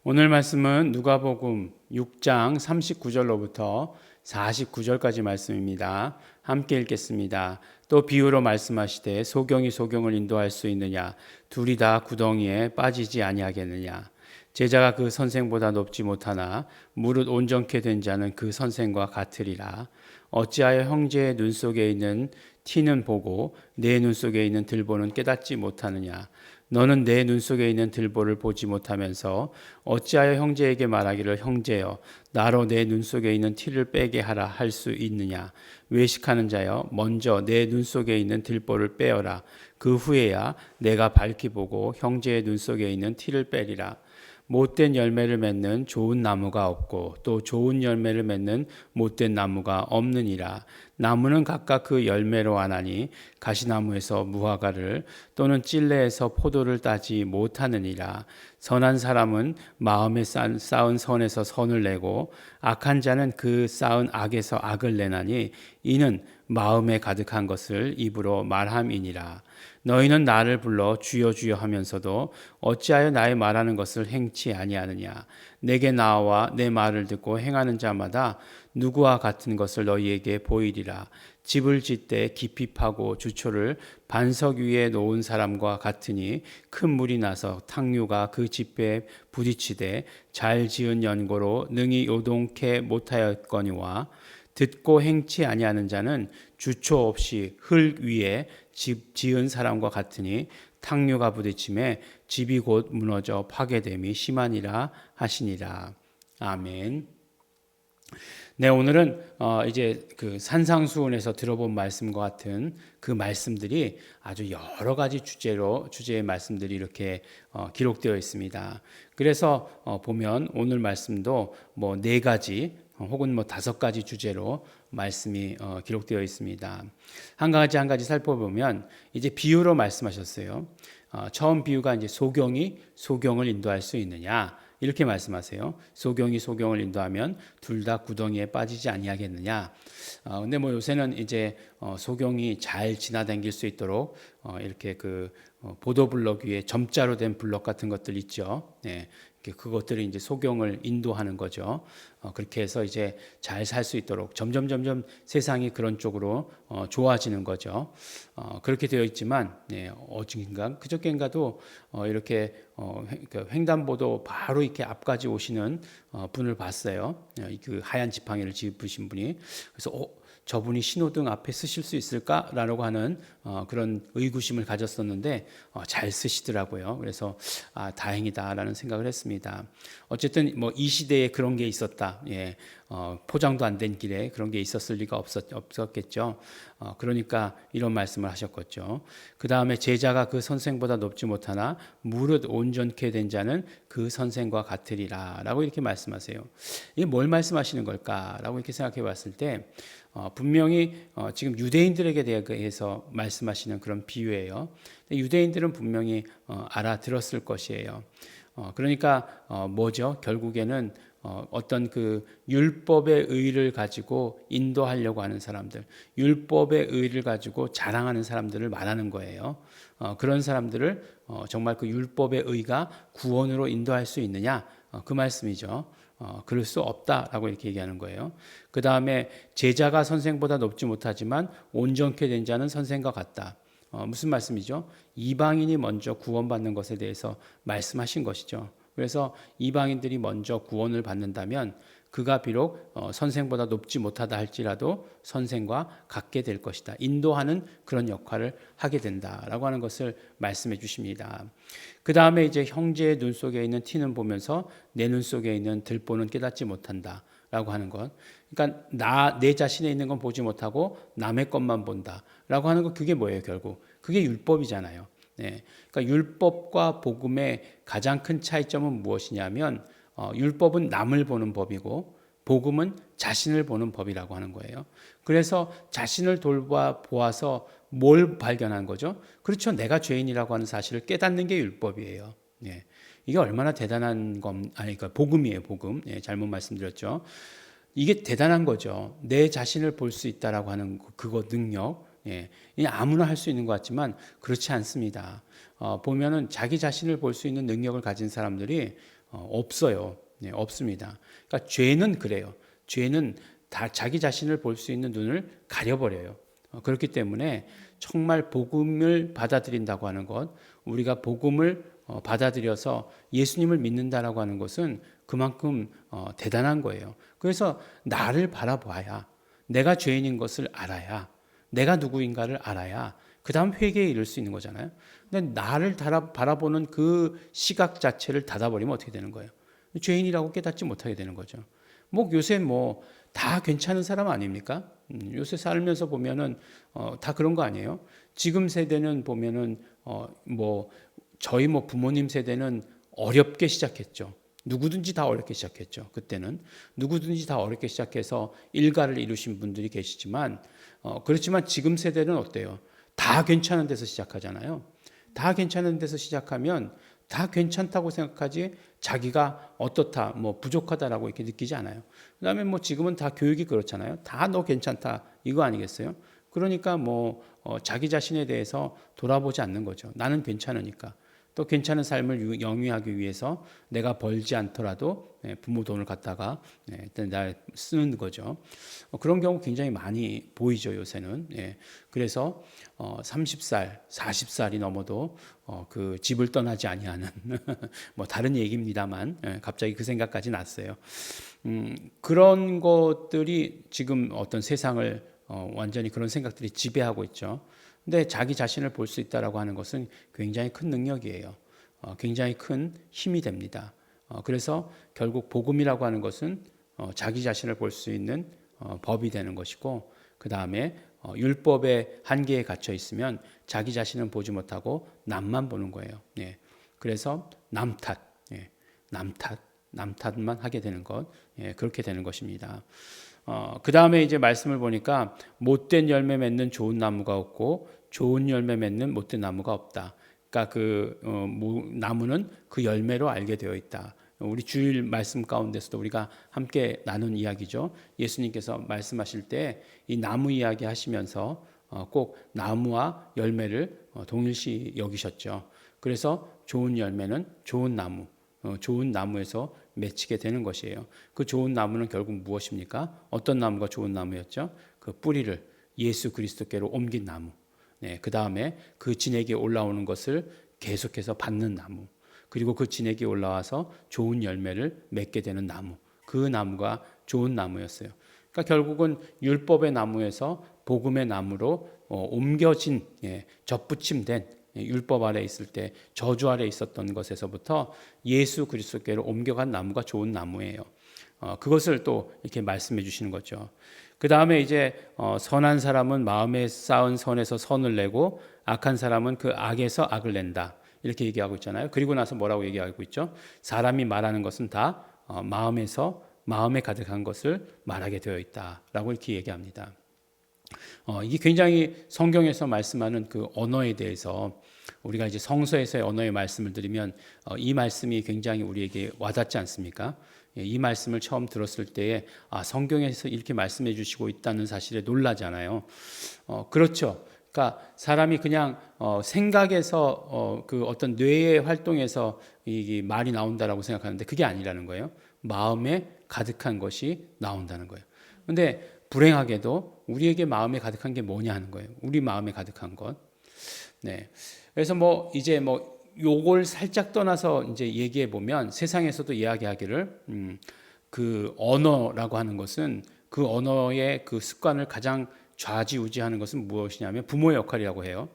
오늘 말씀은 누가복음 6장 39절로부터 49절까지 말씀입니다. 함께 읽겠습니다. 또 비유로 말씀하시되 소경이 소경을 인도할 수 있느냐? 둘이 다 구덩이에 빠지지 아니하겠느냐? 제자가 그 선생보다 높지 못하나 무릇 온전케 된 자는 그 선생과 같으리라. 어찌하여 형제의 눈 속에 있는 티는 보고 내 눈 속에 있는 들보는 깨닫지 못하느냐? 너는 내 눈 속에 있는 들보를 보지 못하면서 어찌하여 형제에게 말하기를 형제여 나로 내 눈 속에 있는 티를 빼게 하라 할 수 있느냐? 외식하는 자여 먼저 내 눈 속에 있는 들보를 빼어라. 그 후에야 내가 밝히 보고 형제의 눈 속에 있는 티를 빼리라. 못된 열매를 맺는 좋은 나무가 없고 또 좋은 열매를 맺는 못된 나무가 없느니라. 나무는 각각 그 열매로 아나니 가시나무에서 무화과를 또는 찔레에서 포도를 따지 못하느니라. 선한 사람은 마음에 쌓은 선에서 선을 내고 악한 자는 그 쌓은 악에서 악을 내나니 이는 마음에 가득한 것을 입으로 말함이니라. 너희는 나를 불러 주여 주여 하면서도 어찌하여 나의 말하는 것을 행치 아니하느냐? 내게 나와 내 말을 듣고 행하는 자마다 누구와 같은 것을 너희에게 보이리라. 집을 짓되 깊이 파고 주초를 반석 위에 놓은 사람과 같으니 큰 물이 나서 탕류가 그 집에 부딪히되 잘 지은 연고로 능히 요동케 못하였거니와 듣고 행치 아니하는 자는 주초 없이 흙 위에 집 지은 사람과 같으니 탕류가 부딪힘에 집이 곧 무너져 파괴됨이 심하니라 하시니라. 아멘. 네, 오늘은 이제 그 산상수훈에서 들어본 말씀과 같은 그 말씀들이 아주 여러 가지 주제의 말씀들이 이렇게 기록되어 있습니다. 그래서 보면 오늘 말씀도 뭐 네 가지 혹은 뭐 다섯 가지 주제로 말씀이 기록되어 있습니다. 한 가지 한 가지 살펴보면 이제 비유로 말씀하셨어요. 처음 비유가 이제 소경이 소경을 인도할 수 있느냐 이렇게 말씀하세요. 소경이 소경을 인도하면 둘 다 구덩이에 빠지지 아니하겠느냐. 근데 뭐 요새는 이제 소경이 잘 지나다닐 수 있도록 이렇게 그 보도블럭 위에 점자로 된 블럭 같은 것들 있죠. 네. 그것들이 이제 소경을 인도하는 거죠. 그렇게 해서 이제 잘 살 수 있도록 점점 세상이 그런 쪽으로 좋아지는 거죠. 그렇게 되어 있지만 어젠가 그저께인가도 이렇게 횡단보도 바로 이렇게 앞까지 오시는 분을 봤어요. 그 하얀 지팡이를 짚으신 분이. 그래서 저분이 신호등 앞에 쓰실 수 있을까라고 하는 그런 의구심을 가졌었는데 잘 쓰시더라고요. 그래서 다행이다라는 생각을 했습니다. 어쨌든 뭐 이 시대에 그런 게 있었다. 포장도 안 된 길에 그런 게 있었을 리가 없었겠죠. 그러니까 이런 말씀을 하셨겠죠. 그 다음에 제자가 그 선생보다 높지 못하나 무릇 온전케 된 자는 그 선생과 같으리라 라고 이렇게 말씀하세요. 이게 뭘 말씀하시는 걸까라고 이렇게 생각해 봤을 때 분명히 지금 유대인들에게 대해서 말씀하시는 그런 비유예요. 유대인들은 분명히 알아들었을 것이에요. 그러니까 뭐죠? 결국에는 어떤 그 율법의 의를 가지고 인도하려고 하는 사람들, 율법의 의를 가지고 자랑하는 사람들을 말하는 거예요. 그런 사람들을 정말 그 율법의 의가 구원으로 인도할 수 있느냐? 그 말씀이죠. 그럴 수 없다라고 이렇게 얘기하는 거예요. 그 다음에 제자가 선생보다 높지 못하지만 온전케 된 자는 선생과 같다. 무슨 말씀이죠? 이방인이 먼저 구원받는 것에 대해서 말씀하신 것이죠. 그래서 이방인들이 먼저 구원을 받는다면 그가 비록 선생보다 높지 못하다 할지라도 선생과 같게 될 것이다. 인도하는 그런 역할을 하게 된다라고 하는 것을 말씀해 주십니다. 그 다음에 이제 형제의 눈 속에 있는 티는 보면서 내 눈 속에 있는 들보는 깨닫지 못한다라고 하는 것. 그러니까 내 자신에 있는 건 보지 못하고 남의 것만 본다라고 하는 것. 그게 뭐예요, 결국? 그게 율법이잖아요. 네. 그러니까 율법과 복음의 가장 큰 차이점은 무엇이냐면 율법은 남을 보는 법이고 복음은 자신을 보는 법이라고 하는 거예요. 그래서 자신을 돌아보아서 뭘 발견한 거죠? 그렇죠. 내가 죄인이라고 하는 사실을 깨닫는 게 율법이에요. 예. 이게 얼마나 대단한 그러니까 복음이에요, 복음. 예, 잘못 말씀드렸죠. 이게 대단한 거죠. 내 자신을 볼 수 있다라고 하는 그거 능력. 예, 아무나 할 수 있는 것 같지만 그렇지 않습니다. 보면은 자기 자신을 볼 수 있는 능력을 가진 사람들이 없어요. 네, 없습니다. 그러니까 죄는 그래요. 죄는 다 자기 자신을 볼 수 있는 눈을 가려버려요. 그렇기 때문에 정말 복음을 받아들인다고 하는 것, 우리가 복음을 받아들여서 예수님을 믿는다라고 하는 것은 그만큼 대단한 거예요. 그래서 나를 바라봐야, 내가 죄인인 것을 알아야, 내가 누구인가를 알아야 그 다음 회개에 이를 수 있는 거잖아요. 근데 나를 바라보는 그 시각 자체를 닫아버리면 어떻게 되는 거예요? 죄인이라고 깨닫지 못하게 되는 거죠. 뭐 요새 뭐 다 괜찮은 사람 아닙니까? 요새 살면서 보면은 다 그런 거 아니에요? 지금 세대는 보면은 뭐 저희 뭐 부모님 세대는 어렵게 시작했죠. 누구든지 다 어렵게 시작했죠. 그때는 누구든지 다 어렵게 시작해서 일가를 이루신 분들이 계시지만 그렇지만 지금 세대는 어때요? 다 괜찮은 데서 시작하잖아요. 다 괜찮은 데서 시작하면 다 괜찮다고 생각하지 자기가 어떻다, 뭐 부족하다라고 이렇게 느끼지 않아요. 그다음에 뭐 지금은 다 교육이 그렇잖아요. 다 너 괜찮다 이거 아니겠어요? 그러니까 뭐 자기 자신에 대해서 돌아보지 않는 거죠. 나는 괜찮으니까. 또 괜찮은 삶을 영위하기 위해서 내가 벌지 않더라도 부모 돈을 갖다가 일단 날 쓰는 거죠. 그런 경우 굉장히 많이 보이죠, 요새는. 그래서 30살, 40살이 넘어도 그 집을 떠나지 아니하는 뭐 다른 얘기입니다만 갑자기 그 생각까지 났어요. 그런 것들이 지금 어떤 세상을 완전히 그런 생각들이 지배하고 있죠. 근데 자기 자신을 볼 수 있다라고 하는 것은 굉장히 큰 능력이에요. 굉장히 큰 힘이 됩니다. 그래서 결국 복음이라고 하는 것은 자기 자신을 볼 수 있는 법이 되는 것이고, 그 다음에 율법의 한계에 갇혀 있으면 자기 자신은 보지 못하고 남만 보는 거예요. 그래서 남 탓만 하게 되는 것, 그렇게 되는 것입니다. 그 다음에 이제 말씀을 보니까 못된 열매 맺는 좋은 나무가 없고 좋은 열매 맺는 못된 나무가 없다. 그러니까 그 나무는 그 열매로 알게 되어 있다. 우리 주일 말씀 가운데서도 우리가 함께 나눈 이야기죠. 예수님께서 말씀하실 때 이 나무 이야기 하시면서 꼭 나무와 열매를 동일시 여기셨죠. 그래서 좋은 열매는 좋은 나무, 좋은 나무에서 맺히게 되는 것이에요. 그 좋은 나무는 결국 무엇입니까? 어떤 나무가 좋은 나무였죠? 그 뿌리를 예수 그리스도께로 옮긴 나무. 그 다음에 그 진액이 올라오는 것을 계속해서 받는 나무. 그리고 그 진액이 올라와서 좋은 열매를 맺게 되는 나무. 그 나무가 좋은 나무였어요. 그러니까 결국은 율법의 나무에서 복음의 나무로 옮겨진, 접붙임된, 율법 아래 있을 때 저주 아래 있었던 것에서부터 예수 그리스도께로 옮겨간 나무가 좋은 나무예요. 그것을 또 이렇게 말씀해 주시는 거죠. 그 다음에 이제 선한 사람은 마음에 쌓은 선에서 선을 내고 악한 사람은 그 악에서 악을 낸다. 이렇게 얘기하고 있잖아요. 그리고 나서 뭐라고 얘기하고 있죠? 사람이 말하는 것은 다 마음에 가득한 것을 말하게 되어 있다라고 이렇게 얘기합니다. 이게 굉장히 성경에서 말씀하는 그 언어에 대해서 우리가 이제 성서에서의 언어의 말씀을 드리면 이 말씀이 굉장히 우리에게 와닿지 않습니까? 이 말씀을 처음 들었을 때에 성경에서 이렇게 말씀해 주시고 있다는 사실에 놀라잖아요. 그렇죠. 그러니까 사람이 그냥 생각에서 그 어떤 뇌의 활동에서 이 말이 나온다라고 생각하는데 그게 아니라는 거예요. 마음에 가득한 것이 나온다는 거예요. 근데 불행하게도 우리에게 마음에 가득한 게 뭐냐 하는 거예요. 우리 마음에 가득한 것. 그래서 뭐 이제 뭐 요걸 살짝 떠나서 이제 얘기해 보면 세상에서도 이야기하기를 그 언어라고 하는 것은 그 언어의 그 습관을 가장 좌지우지하는 것은 무엇이냐면 부모의 역할이라고 해요.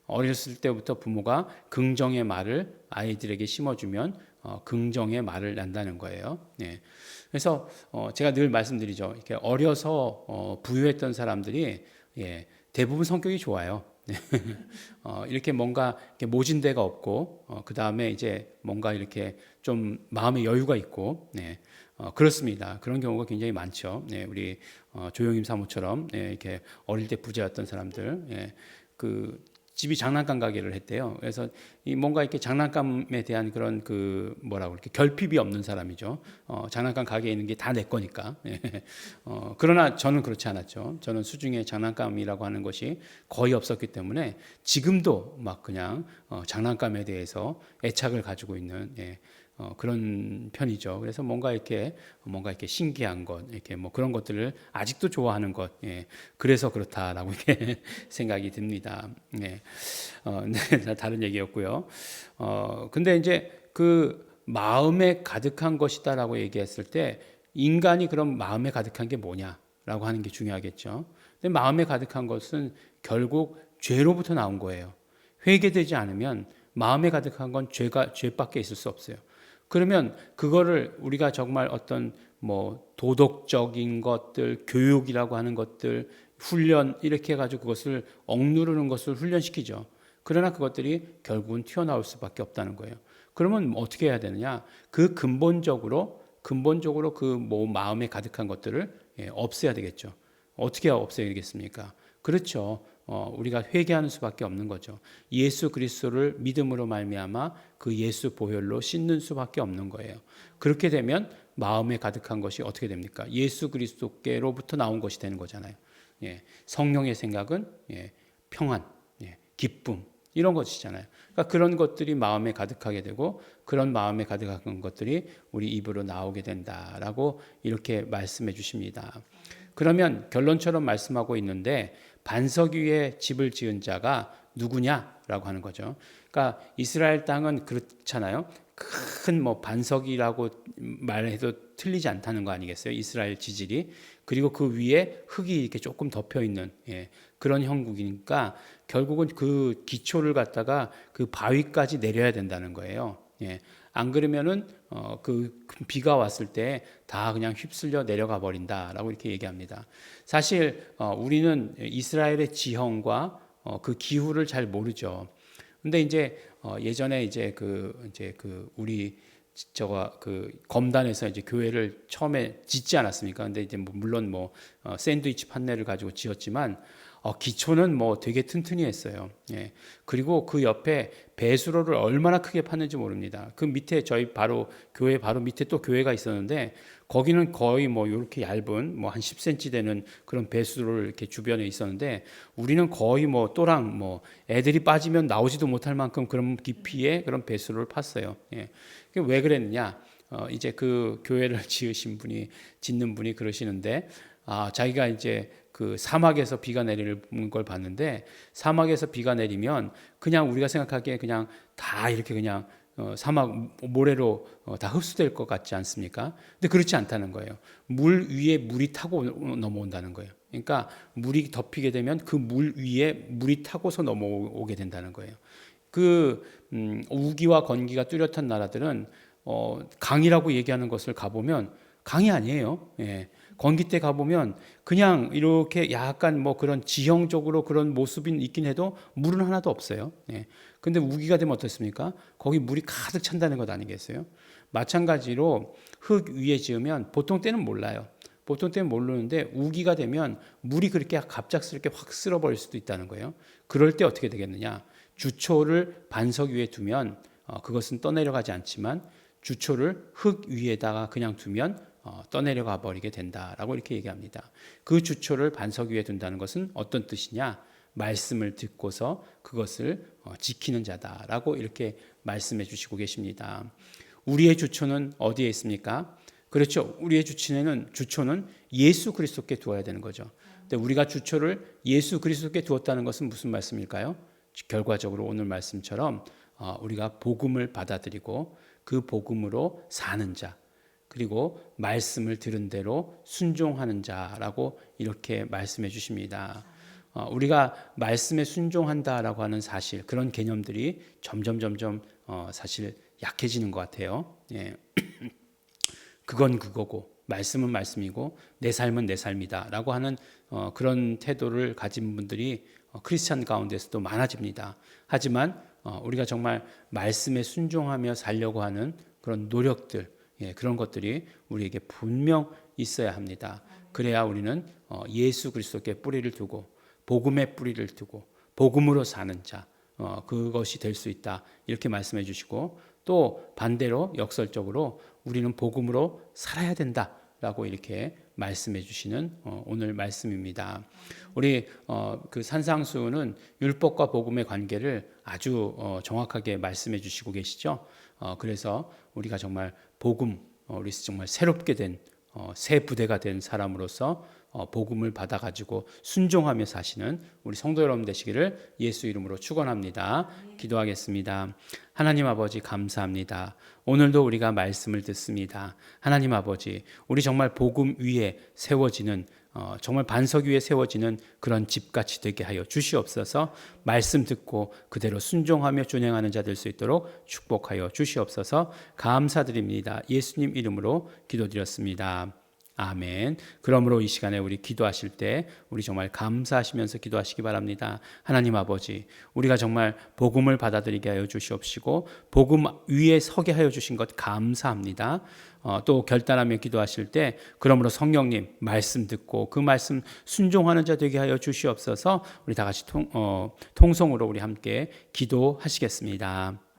어렸을 때부터 부모가 긍정의 말을 아이들에게 심어주면 긍정의 말을 난다는 거예요. 그래서 제가 늘 말씀드리죠. 이렇게 어려서 부유했던 사람들이 대부분 성격이 좋아요. 이렇게 뭔가 이렇게 모진 데가 없고 그 다음에 이제 뭔가 이렇게 좀 마음의 여유가 있고 그렇습니다. 그런 경우가 굉장히 많죠. 우리 조용임 사모처럼 이렇게 어릴 때 부자였던 사람들 그 집이 장난감 가게를 했대요. 그래서 이 뭔가 이렇게 장난감에 대한 그런 그 뭐라고 이렇게 결핍이 없는 사람이죠. 장난감 가게에 있는 게 다 내 거니까. 그러나 저는 그렇지 않았죠. 저는 수중에 장난감이라고 하는 것이 거의 없었기 때문에 지금도 막 그냥 장난감에 대해서 애착을 가지고 있는 그런 편이죠. 그래서 뭔가 이렇게 신기한 것, 이렇게 뭐 그런 것들을 아직도 좋아하는 것, 예. 그래서 그렇다라고 이렇게 생각이 듭니다. 네. 네, 다른 얘기였고요. 근데 이제 그 마음에 가득한 것이다라고 얘기했을 때 인간이 그럼 마음에 가득한 게 뭐냐라고 하는 게 중요하겠죠. 근데 마음에 가득한 것은 결국 죄로부터 나온 거예요. 회개되지 않으면 마음에 가득한 건 죄밖에 있을 수 없어요. 그러면 그거를 우리가 정말 어떤 뭐 도덕적인 것들, 교육이라고 하는 것들, 훈련 이렇게 해가지고 그것을 억누르는 것을 훈련시키죠. 그러나 그것들이 결국은 튀어나올 수밖에 없다는 거예요. 그러면 어떻게 해야 되느냐? 그 근본적으로 그 뭐 마음에 가득한 것들을 없애야 되겠죠. 어떻게 없애야 되겠습니까? 그렇죠. 우리가 회개하는 수밖에 없는 거죠. 예수 그리스도를 믿음으로 말미암아 그 예수 보혈로 씻는 수밖에 없는 거예요. 그렇게 되면 마음에 가득한 것이 어떻게 됩니까? 예수 그리스도께로부터 나온 것이 되는 거잖아요. 예, 성령의 생각은 평안, 기쁨 이런 것이잖아요. 그러니까 그런 것들이 마음에 가득하게 되고 그런 마음에 가득한 것들이 우리 입으로 나오게 된다라고 이렇게 말씀해 주십니다. 그러면 결론처럼 말씀하고 있는데 반석 위에 집을 지은 자가 누구냐라고 하는 거죠. 그러니까 이스라엘 땅은 그렇잖아요. 큰 뭐 반석이라고 말해도 틀리지 않다는 거 아니겠어요? 이스라엘 지질이. 그리고 그 위에 흙이 이렇게 조금 덮여 있는 그런 형국이니까 결국은 그 기초를 갖다가 그 바위까지 내려야 된다는 거예요. 안 그러면은 그 비가 왔을 때 다 그냥 휩쓸려 내려가 버린다라고 이렇게 얘기합니다. 사실 우리는 이스라엘의 지형과 그 기후를 잘 모르죠. 근데 이제 예전에 이제 그 우리 저가 그 검단에서 이제 교회를 처음에 짓지 않았습니까? 근데 이제 뭐 물론 뭐 샌드위치 판넬을 가지고 지었지만 기초는 뭐 되게 튼튼히 했어요. 그리고 그 옆에 배수로를 얼마나 크게 팠는지 모릅니다. 그 밑에 저희 바로 교회 바로 밑에 또 교회가 있었는데 거기는 거의 뭐 이렇게 얇은 뭐 한 10cm 되는 그런 배수로를 이렇게 주변에 있었는데 우리는 거의 뭐 또랑 뭐 애들이 빠지면 나오지도 못할 만큼 그런 깊이의 그런 배수로를 팠어요. 왜 그랬느냐? 이제 그 교회를 짓는 분이 그러시는데 자기가 이제 그 사막에서 비가 내리는 걸 봤는데 사막에서 비가 내리면 그냥 우리가 생각하기에 그냥 다 이렇게 그냥 사막 모래로 다 흡수될 것 같지 않습니까? 근데 그렇지 않다는 거예요. 물 위에 물이 타고 넘어온다는 거예요. 그러니까 물이 덮이게 되면 그 물 위에 물이 타고서 넘어오게 된다는 거예요. 그 우기와 건기가 뚜렷한 나라들은 강이라고 얘기하는 것을 가보면 강이 아니에요. 건기 때 가보면 그냥 이렇게 약간 뭐 그런 지형적으로 그런 모습이 있긴 해도 물은 하나도 없어요. 근데 우기가 되면 어떻습니까? 거기 물이 가득 찬다는 것 아니겠어요? 마찬가지로 흙 위에 지으면 보통 때는 몰라요. 보통 때는 모르는데 우기가 되면 물이 그렇게 갑작스럽게 확 쓸어버릴 수도 있다는 거예요. 그럴 때 어떻게 되겠느냐? 주초를 반석 위에 두면 그것은 떠내려가지 않지만 주초를 흙 위에다가 그냥 두면 떠내려가 버리게 된다라고 이렇게 얘기합니다. 그 주초를 반석 위에 둔다는 것은 어떤 뜻이냐? 말씀을 듣고서 그것을 지키는 자다라고 이렇게 말씀해 주시고 계십니다. 우리의 주초는 어디에 있습니까? 그렇죠. 우리의 주초는 예수 그리스도께 두어야 되는 거죠. 근데 우리가 주초를 예수 그리스도께 두었다는 것은 무슨 말씀일까요? 결과적으로 오늘 말씀처럼 우리가 복음을 받아들이고 그 복음으로 사는 자, 그리고 말씀을 들은 대로 순종하는 자라고 이렇게 말씀해 주십니다. 우리가 말씀에 순종한다라고 하는 사실, 그런 개념들이 점점 사실 약해지는 것 같아요. 그건 그거고 말씀은 말씀이고 내 삶은 내 삶이다라고 하는 그런 태도를 가진 분들이 크리스찬 가운데서도 많아집니다. 하지만 우리가 정말 말씀에 순종하며 살려고 하는 그런 노력들, 그런 것들이 우리에게 분명 있어야 합니다. 그래야 우리는 예수 그리스도께 뿌리를 두고 복음의 뿌리를 두고 복음으로 사는 자, 그것이 될 수 있다. 이렇게 말씀해 주시고 또 반대로 역설적으로 우리는 복음으로 살아야 된다라고 이렇게 말씀해 주시는 오늘 말씀입니다. 우리 그 산상수는 율법과 복음의 관계를 아주 정확하게 말씀해 주시고 계시죠. 그래서 우리가 정말 복음, 우리 정말 새롭게 된 새 부대가 된 사람으로서 복음을 받아가지고 순종하며 사시는 우리 성도 여러분 되시기를 예수 이름으로 축원합니다. 기도하겠습니다. 하나님 아버지 감사합니다. 오늘도 우리가 말씀을 듣습니다. 하나님 아버지, 우리 정말 복음 위에 세워지는 정말 반석 위에 세워지는 그런 집같이 되게 하여 주시옵소서. 말씀 듣고 그대로 순종하며 준행하는 자 될 수 있도록 축복하여 주시옵소서. 감사드립니다. 예수님 이름으로 기도드렸습니다. 아멘. 그러므로 이 시간에 우리 기도하실 때 우리 정말 감사하시면서 기도하시기 바랍니다. 하나님 아버지, 우리가 정말 복음을 받아들이게 하여 주시옵시고 복음 위에 서게 하여 주신 것 감사합니다. 또 결단하며 기도하실 때 그러므로 성령님 말씀 듣고 그 말씀 순종하는 자 되게 하여 주시옵소서. 우리 다 같이 통성으로 우리 함께 기도하시겠습니다.